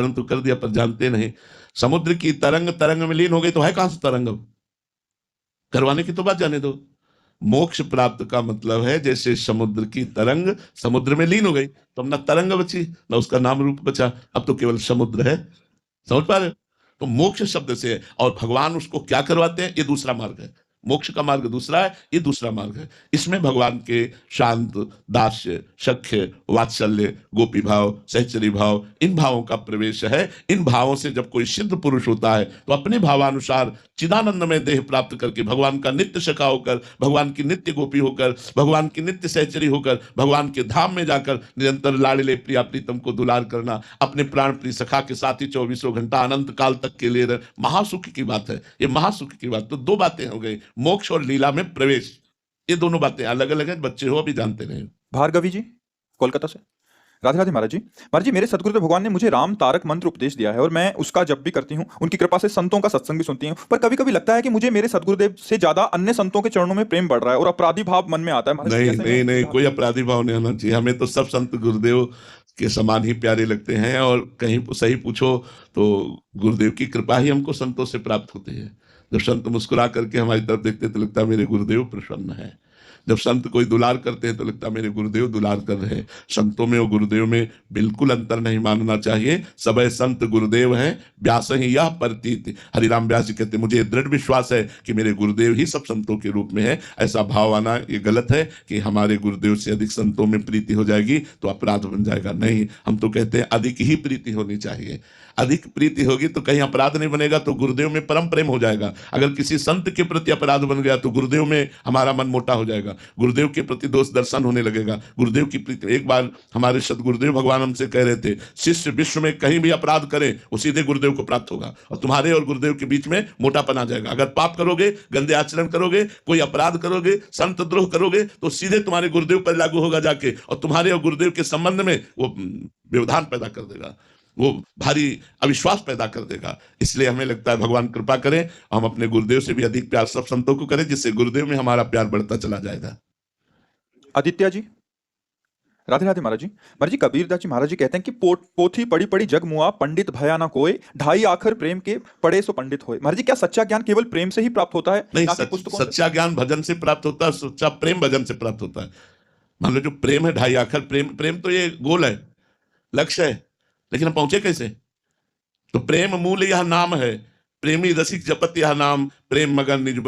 परंतु कर दिया पर जानते नहीं। समुद्र की तरंग तरंग में लीन हो गई तो है कहां से तरंग? अब करवाने की तो बात जाने दो। मोक्ष प्राप्त का मतलब है जैसे समुद्र की तरंग समुद्र में लीन हो गई तो अब ना तरंग बची ना उसका नाम रूप बचा, अब तो केवल समुद्र है। समझ पा रहे हो? तो मोक्ष शब्द से है, और भगवान उसको क्या करवाते हैं, ये दूसरा मार्ग है। मोक्ष का मार्ग दूसरा है, ये दूसरा मार्ग है। इसमें भगवान के शांत, दास्य, सख्य, वात्सल्य, गोपी भाव, सहचरी भाव, इन भावों का प्रवेश है। इन भावों से जब कोई सिद्ध पुरुष होता है तो अपने भावानुसार चिदानंद में देह प्राप्त करके भगवान का नित्य सखा होकर, भगवान की नित्य गोपी होकर, भगवान की नित्य सहचरी होकर, भगवान के धाम में जाकर निरंतर लाडले प्रिया प्रीतम को दुलार करना, अपने प्राण प्रिय सखा के साथ ही 24 घंटा अनंत काल तक के लिए महासुख की बात है। ये महासुख की बात, तो दो बातें हो गई, मोक्ष और लीला में प्रवेश। ये दोनों बातें अलग अलग हैं, बच्चे हो अभी जानते नहीं। भार्गवी जी कोलकाता से। राधे राधे महाराज जी। महाराज जी, मेरे सदगुरुदेव भगवान ने मुझे राम तारक मंत्र उपदेश दिया है और मैं उसका जप भी करती हूँ। उनकी कृपा से संतों का सत्संग भी सुनती हूँ, पर कभी कभी लगता है कि मुझे मेरे सदगुरुदेव से ज्यादा अन्य संतों के चरणों में प्रेम बढ़ रहा है और अपराधी भाव मन में आता है। महाराज जी, नहीं कैसे नहीं मैं नहीं, सुधार कोई करूं? अपराधी भाव नहीं होना चाहिए। हमें तो सब संत गुरुदेव के समान ही प्यारे लगते हैं, और कहीं सही पूछो तो गुरुदेव की कृपा ही हमको संतों से प्राप्त होती है। जब संत मुस्कुरा करके हमारी तरफ देखते तो लगता है मेरे गुरुदेव प्रसन्न है। जब संत कोई दुलार करते हैं तो लगता है मेरे गुरुदेव दुलार कर रहे हैं। संतों में और गुरुदेव में बिल्कुल अंतर नहीं मानना चाहिए। सब संत गुरुदेव हैं, व्यास ही यह प्रतीत। हरिराम व्यास जी कहते मुझे दृढ़ विश्वास है कि मेरे गुरुदेव ही सब संतों के रूप में है। ऐसा भाव आना ये गलत है कि हमारे गुरुदेव से अधिक संतों में प्रीति हो जाएगी तो अपराध बन जाएगा। नहीं, हम तो कहते हैं अधिक ही प्रीति होनी चाहिए। अधिक प्रीति होगी तो कहीं अपराध नहीं बनेगा, तो गुरुदेव में परम प्रेम हो जाएगा। अगर किसी संत के प्रति अपराध बन गया तो गुरुदेव में हमारा मन मोटा हो जाएगा, गुरुदेव के प्रति दोष दर्शन होने लगेगा, गुरुदेव की प्रीति। एक बार हमारे सदगुरुदेव भगवान हमसे कह रहे थे, शिष्य विश्व में कहीं भी अपराध करे वो सीधे गुरुदेव को प्राप्त होगा, और तुम्हारे और गुरुदेव के बीच में मोटापन आ जाएगा। अगर पाप करोगे, गंदे आचरण करोगे, कोई अपराध करोगे, संत द्रोह करोगे, तो सीधे तुम्हारे गुरुदेव पर लागू होगा जाके, और तुम्हारे और गुरुदेव के संबंध में वो व्यवधान पैदा कर देगा, वो भारी अविश्वास पैदा कर देगा। इसलिए हमें लगता है भगवान कृपा करें, हम अपने गुरुदेव से भी अधिक प्यार सब संतों को करें, जिससे गुरुदेव में हमारा प्यार बढ़ता चला जाएगा। आदित्य जी। राधे राधे महाराज जी। महाराज जी, कबीरदास जी महाराज जी कहते हैं कि पोथी पड़ी पड़ी जग मुआ, पंडित भया ना कोय, ढाई आखर प्रेम के पढ़े सो पंडित होए। महाराज जी, क्या सच्चा ज्ञान केवल प्रेम से ही प्राप्त होता है? नहीं, ना कि पुस्तकों से? सच्चा ज्ञान भजन से प्राप्त होता है, सच्चा प्रेम भजन से प्राप्त होता है। मान लो जो प्रेम है, ढाई आखर प्रेम, प्रेम तो ये गोल है, लक्ष्य है, लेकिन हम पहुंचे कैसे? तो प्रेम मूल यह नाम है, प्रेमी रसिक जपत यह नाम, प्रेम मगन निज